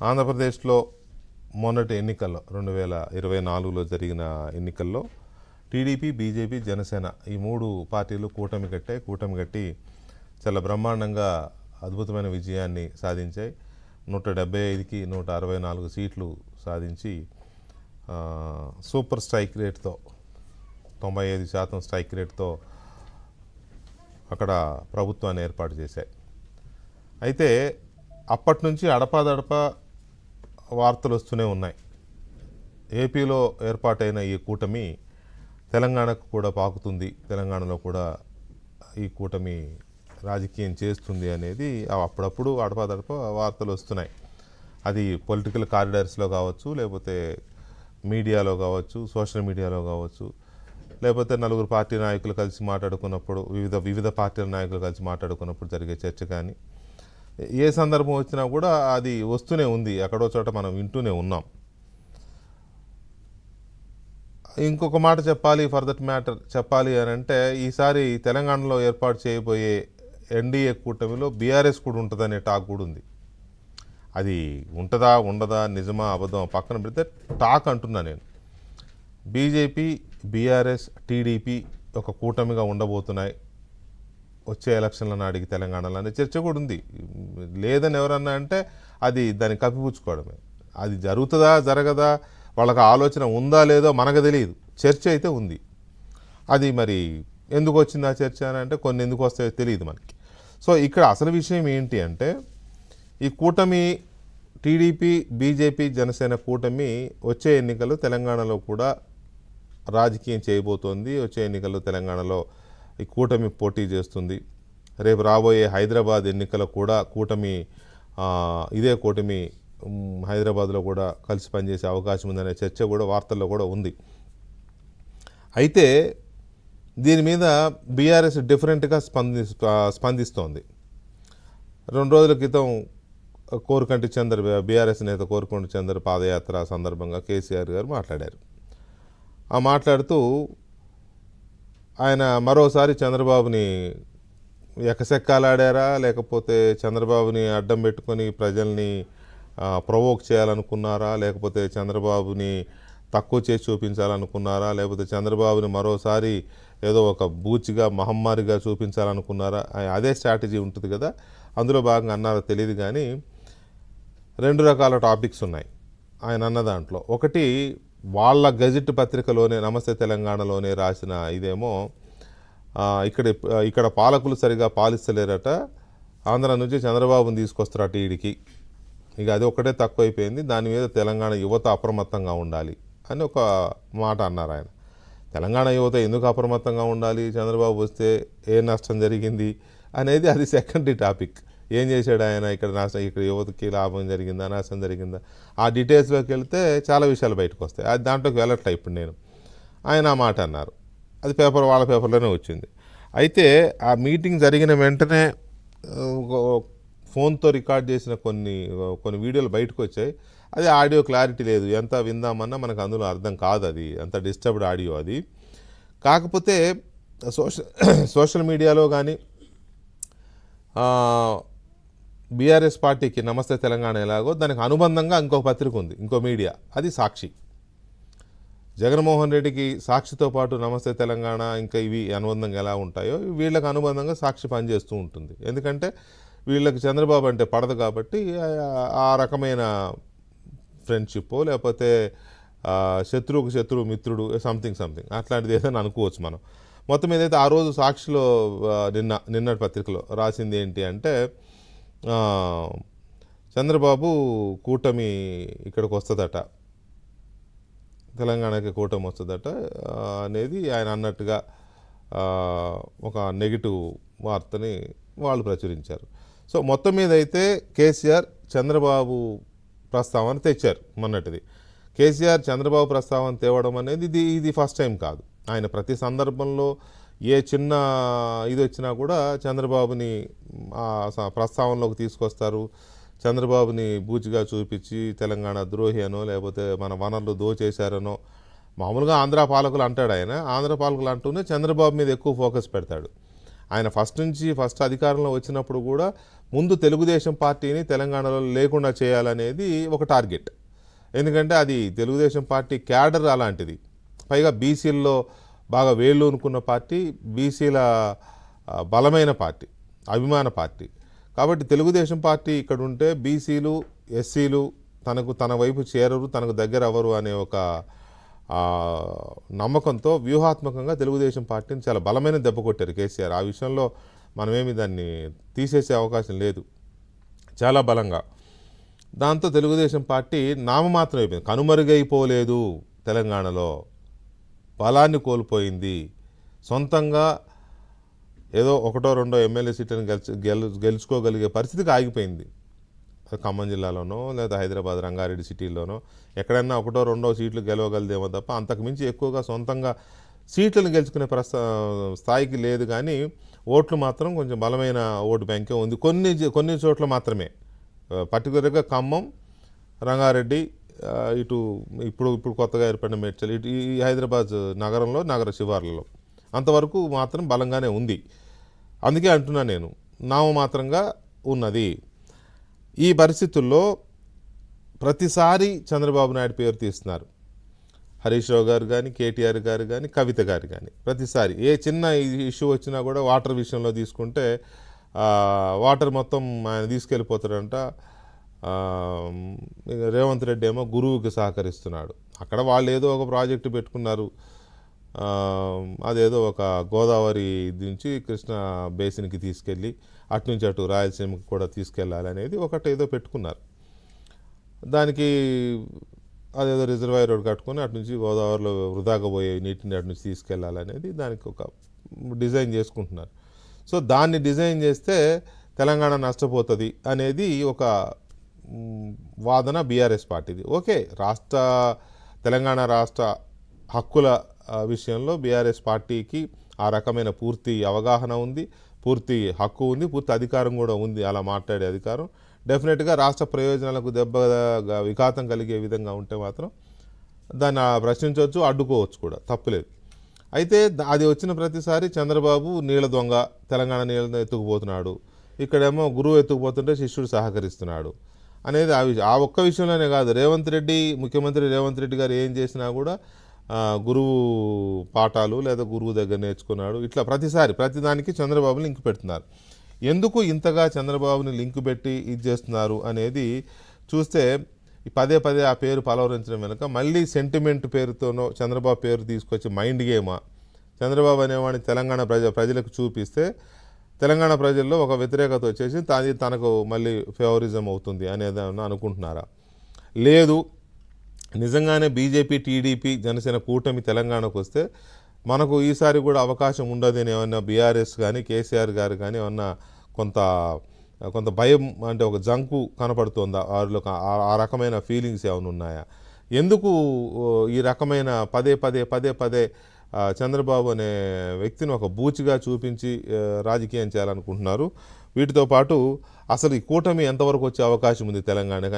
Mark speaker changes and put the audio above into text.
Speaker 1: ఆంధ్రప్రదేశ్లో మొన్నటి ఎన్నికల్లో 2024లో జరిగిన ఎన్నికల్లో టీడీపీ, బీజేపీ, జనసేన ఈ మూడు పార్టీలు కూటమి కట్టి చాలా బ్రహ్మాండంగా అద్భుతమైన విజయాన్ని సాధించాయి. 175కి 164 సీట్లు సాధించి సూపర్ స్ట్రైక్ రేట్తో 95% స్ట్రైక్ రేట్తో అక్కడ ప్రభుత్వాన్ని ఏర్పాటు చేశాయి. అయితే అప్పటి నుంచి అడపాదడపా వార్తలు వస్తూనే ఉన్నాయి. ఏపీలో ఏర్పాటైన ఈ కూటమి తెలంగాణకు కూడా పాకుతుంది, తెలంగాణలో కూడా ఈ కూటమి రాజకీయం చేస్తుంది అనేది అప్పుడప్పుడు అడపాదడప వార్తలు వస్తున్నాయి. అది పొలిటికల్ కారిడార్స్లో కావచ్చు, లేకపోతే మీడియాలో కావచ్చు, సోషల్ మీడియాలో కావచ్చు, లేకపోతే నలుగురు పార్టీ నాయకులు కలిసి మాట్లాడుకున్నప్పుడు, వివిధ పార్టీల నాయకులు కలిసి మాట్లాడుకున్నప్పుడు జరిగే చర్చ కానీ ఏ సందర్భం వచ్చినా కూడా అది వస్తూనే ఉంది, ఎక్కడో చోట మనం వింటూనే ఉన్నాం. ఇంకొక మాట చెప్పాలి, ఫర్ దట్ మ్యాటర్ చెప్పాలి అని అంటే, ఈసారి తెలంగాణలో ఏర్పాటు చేయబోయే ఎన్డీఏ కూటమిలో బీఆర్ఎస్ కూడా ఉంటుందనే టాక్ కూడా ఉంది. అది ఉంటుందా ఉండదా, నిజమా అబద్ధం పక్కన పెడితే టాక్ అంటున్నా నేను. బీజేపీ, బీఆర్ఎస్, టీడీపీ ఒక కూటమిగా ఉండబోతున్నాయి వచ్చే ఎలక్షన్ల నాటికి తెలంగాణలో అనే చర్చ కూడా ఉంది. లేదని ఎవరన్నా అంటే అది దాన్ని కప్పిపుచ్చుకోవడమే. అది జరుగుతుందా జరగదా, వాళ్ళకి ఆలోచన ఉందా లేదో మనకు తెలియదు, చర్చ అయితే ఉంది. అది మరి ఎందుకు వచ్చింది ఆ చర్చ అని అంటే, కొన్ని ఎందుకు వస్తాయో తెలియదు మనకి. సో ఇక్కడ అసలు విషయం ఏంటి అంటే, ఈ కూటమి టీడీపీ, బీజేపీ, జనసేన కూటమి వచ్చే ఎన్నికలు తెలంగాణలో కూడా రాజకీయం చేయబోతోంది. వచ్చే ఎన్నికల్లో తెలంగాణలో ఈ కూటమి పోటీ చేస్తుంది. రేపు రాబోయే హైదరాబాద్ ఎన్నికలు కూడా ఇదే కూటమి హైదరాబాద్లో కూడా కలిసి పనిచేసే అవకాశం ఉందనే చర్చ కూడా వార్తల్లో కూడా ఉంది. అయితే దీని మీద బీఆర్ఎస్ డిఫరెంట్గా స్పందిస్తోంది. 2 రోజుల క్రితం బీఆర్ఎస్ నేత కోరుకంటి చంద్ర పాదయాత్ర సందర్భంగా కేసీఆర్ గారు మాట్లాడారు. మాట్లాడుతూ ఆయన మరోసారి చంద్రబాబుని ఎకసెక్కాలాడారా, లేకపోతే చంద్రబాబుని అడ్డం పెట్టుకొని ప్రజల్ని ప్రొవోక్ చేయాలనుకున్నారా, లేకపోతే చంద్రబాబుని తక్కువ చేసి చూపించాలనుకున్నారా, లేకపోతే చంద్రబాబుని మరోసారి ఏదో ఒక బూచిగా మహమ్మారిగా చూపించాలనుకున్నారా, అదే స్ట్రాటజీ ఉంటుంది కదా, అందులో భాగంగా అన్నారో తెలియదు. కానీ 2 రకాల టాపిక్స్ ఉన్నాయి ఆయన అన్న దాంట్లో. ఒకటి, వాళ్ళ గెజిట్ పత్రికలోనే నమస్తే తెలంగాణలోనే రాసిన ఇదేమో, ఇక్కడ పాలకులు సరిగా పాలిస్తలేరట, ఆంధ్ర నుంచి చంద్రబాబుని తీసుకొస్తారట ఈడికి, ఇక అది ఒకటే తక్కువైపోయింది, దాని మీద తెలంగాణ యువత అప్రమత్తంగా ఉండాలి అని ఒక మాట అన్నారు ఆయన. తెలంగాణ యువత ఎందుకు అప్రమత్తంగా ఉండాలి, చంద్రబాబు వస్తే ఏ నష్టం జరిగింది అనేది అది సెకండరీ టాపిక్. ఏం చేశాడు ఆయన, ఇక్కడ యువతకి లాభం జరిగిందా, నష్టం జరిగిందా, ఆ డీటెయిల్స్లోకి వెళ్తే చాలా విషయాలు బయటకు వస్తాయి. అది దాంట్లోకి వెళ్ళట్లే ఇప్పుడు నేను. ఆయన ఆ మాట అన్నారు, అది వాళ్ళ పేపర్లోనే వచ్చింది. అయితే ఆ మీటింగ్ జరిగిన వెంటనే ఫోన్తో రికార్డ్ చేసిన కొన్ని వీడియోలు బయటకు వచ్చాయి. అది ఆడియో క్లారిటీ లేదు, ఎంత విందామన్నా మనకు అందులో అర్థం కాదు, అది అంత డిస్టర్బ్డ్ ఆడియో అది. కాకపోతే సోషల్ మీడియాలో కానీ బీఆర్ఎస్ పార్టీకి నమస్తే తెలంగాణ ఎలాగో దానికి అనుబంధంగా ఇంకో పత్రిక ఉంది, ఇంకో మీడియా, అది సాక్షి. జగన్మోహన్ రెడ్డికి సాక్షితో పాటు నమస్తే తెలంగాణ ఇంకా ఇవి అనుబంధంగా ఎలా ఉంటాయో వీళ్ళకి అనుబంధంగా సాక్షి పనిచేస్తూ ఉంటుంది. ఎందుకంటే వీళ్ళకి చంద్రబాబు అంటే పడదు కాబట్టి ఆ రకమైన ఫ్రెండ్షిప్, లేకపోతే శత్రువుకు శత్రువు మిత్రుడు, సంథింగ్ అట్లాంటిది ఏదైనా అనుకోవచ్చు మనం. మొత్తం ఏదైతే ఆ రోజు సాక్షిలో నిన్నటి పత్రికలో రాసింది ఏంటి అంటే, చంద్రబాబు కూటమి ఇక్కడికి వస్తుందట, తెలంగాణకి కూటమి వస్తుందట అనేది ఆయన అన్నట్టుగా ఒక నెగిటివ్ వార్తని వాళ్ళు ప్రచురించారు. సో మొత్తం మీద అయితే కేసీఆర్ చంద్రబాబు ప్రస్తావన తెచ్చారు మొన్నటిది. కేసీఆర్ చంద్రబాబు ప్రస్తావన తేవడం అనేది ఇది ఫస్ట్ టైం కాదు. ఆయన ప్రతి సందర్భంలో ఏ చిన్న ఇది వచ్చినా కూడా చంద్రబాబుని ప్రస్తావనలోకి తీసుకొస్తారు. చంద్రబాబుని బూచిగా చూపించి తెలంగాణ ద్రోహి అనో, లేకపోతే మన వనరులు దోచేశారనో, మామూలుగా ఆంధ్ర పాలకులు అంటాడు ఆయన. ఆంధ్ర పాలకులు అంటూనే చంద్రబాబు మీద ఎక్కువ ఫోకస్ పెడతాడు. ఆయన ఫస్ట్ అధికారంలో వచ్చినప్పుడు కూడా ముందు తెలుగుదేశం పార్టీని తెలంగాణలో లేకుండా చేయాలనేది ఒక టార్గెట్. ఎందుకంటే అది తెలుగుదేశం పార్టీ క్యాడర్ అలాంటిది. పైగా బీసీల్లో బాగా వేళ్ళూనుకున్న పార్టీ, బీసీల బలమైన పార్టీ, అభిమాన పార్టీ. కాబట్టి తెలుగుదేశం పార్టీ ఇక్కడ ఉంటే బీసీలు, ఎస్సీలు తన వైపు చేరరు, తనకు దగ్గర అవ్వరు అనే ఒక నమ్మకంతో వ్యూహాత్మకంగా తెలుగుదేశం పార్టీని చాలా బలమైన దెబ్బ కొట్టారు కేసీఆర్. ఆ విషయంలో మనమేమి దాన్ని తీసేసే అవకాశం లేదు, చాలా బలంగా. దాంతో తెలుగుదేశం పార్టీ నామమాత్రం అయిపోయింది, కనుమరుగైపోలేదు, తెలంగాణలో బలాన్ని కోల్పోయింది. సొంతంగా ఏదో ఒకటో రెండో ఎమ్మెల్యే సీట్లను గెలుచుకోగలిగే పరిస్థితికి ఆగిపోయింది. ఖమ్మం జిల్లాలోనో లేదా హైదరాబాద్ రంగారెడ్డి సిటీలోనో ఎక్కడైనా ఒకటో రెండో సీట్లు గెలవగలదేమో తప్ప అంతకుమించి ఎక్కువగా సొంతంగా సీట్లను గెలుచుకునే స్థాయికి లేదు. కానీ ఓట్లు మాత్రం కొంచెం బలమైన ఓటు బ్యాంకే ఉంది కొన్ని చోట్ల మాత్రమే. పర్టికులర్గా ఖమ్మం, రంగారెడ్డి, ఇటు ఇప్పుడు కొత్తగా ఏర్పడిన మేడ్చల్, ఇటు ఈ హైదరాబాద్ నగరంలో నగర శివార్లలో అంతవరకు మాత్రం బలంగానే ఉంది. అందుకే అంటున్నా నేను, నామమాత్రంగా ఉన్నది. ఈ పరిస్థితుల్లో ప్రతిసారి చంద్రబాబు నాయుడు పేరు తీస్తున్నారు. హరీష్ రావు గారు కానీ, కేటీఆర్ గారు కానీ, కవిత గారు కానీ ప్రతిసారి ఏ చిన్న ఇష్యూ వచ్చినా కూడా వాటర్ విషయంలో తీసుకుంటే వాటర్ మొత్తం ఆయన తీసుకెళ్ళిపోతాడంట. రేవంత్ రెడ్డి ఏమో గురువుకి సహకరిస్తున్నాడు. అక్కడ వాళ్ళు ఏదో ఒక ప్రాజెక్టు పెట్టుకున్నారు, అదేదో ఒక గోదావరి నుంచి కృష్ణా బేసిన్కి తీసుకెళ్ళి అటు అటు రాయలసీమకి కూడా తీసుకెళ్ళాలి అనేది ఒకటి ఏదో పెట్టుకున్నారు. దానికి అదేదో రిజర్వాయర్ రోడ్ కట్టుకొని అటు నుంచి గోదావరిలో వృధాగా పోయే నీటిని అటు నుంచి తీసుకెళ్ళాలనేది దానికి ఒక డిజైన్ చేసుకుంటున్నారు. సో దాన్ని డిజైన్ చేస్తే తెలంగాణ నష్టపోతుంది అనేది ఒక వాదన బీఆర్ఎస్ పార్టీది. ఓకే, తెలంగాణ రాష్ట్ర హక్కుల విషయంలో బీఆర్ఎస్ పార్టీకి ఆ రకమైన పూర్తి అవగాహన ఉంది, పూర్తి హక్కు ఉంది, పూర్తి అధికారం కూడా ఉంది. అలా మాట్లాడే అధికారం డెఫినెట్గా రాష్ట్ర ప్రయోజనాలకు విఘాతం కలిగే విధంగా ఉంటే మాత్రం దాన్ని ప్రశ్నించవచ్చు, అడ్డుకోవచ్చు కూడా, తప్పులేదు. అయితే అది వచ్చిన ప్రతిసారి చంద్రబాబు నీళ్ళ దొంగ, తెలంగాణ నీళ్ళ ఎత్తుకుపోతున్నాడు, ఇక్కడేమో గురువు ఎత్తుకుపోతుంటే శిష్యుడు సహకరిస్తున్నాడు అనేది ఆ ఒక్క విషయంలోనే కాదు. ముఖ్యమంత్రి రేవంత్ రెడ్డి గారు ఏం చేసినా కూడా గురువు పాఠాలు లేదా గురువు దగ్గర నేర్చుకున్నాడు, ఇట్లా ప్రతిదానికి చంద్రబాబుని లింక్ పెడుతున్నారు. ఎందుకు ఇంతగా చంద్రబాబుని లింక్ పెట్టి ఇది చేస్తున్నారు అనేది చూస్తే పదే ఆ పేరు పలవరించడం వెనుక మళ్ళీ సెంటిమెంట్ పేరుతోనో చంద్రబాబు పేరు తీసుకొచ్చి మైండ్ గేమా, చంద్రబాబు అనేవాడిని తెలంగాణ ప్రజలకు చూపిస్తే తెలంగాణ ప్రజల్లో ఒక వ్యతిరేకత వచ్చేసి తనకు మళ్ళీ ఫేవరిజం అవుతుంది అనేది అనుకుంటున్నారా? లేదు, నిజంగానే బీజేపీ, టీడీపీ, జనసేన కూటమి తెలంగాణకు వస్తే మనకు ఈసారి కూడా అవకాశం ఉండదని ఏమన్నా బీఆర్ఎస్ కానీ కేసీఆర్ గారు కానీ ఏమన్నా కొంత భయం, అంటే ఒక జంకు కనపడుతుందా వారిలో? ఆ రకమైన ఫీలింగ్స్ ఏమైనా ఉన్నాయా? ఎందుకు ఈ రకమైన పదే చంద్రబాబు అనే వ్యక్తిని ఒక బూచిగా చూపించి రాజకీయం చేయాలనుకుంటున్నారు? వీటితో పాటు అసలు ఈ కూటమి ఎంతవరకు వచ్చే అవకాశం ఉంది తెలంగాణ?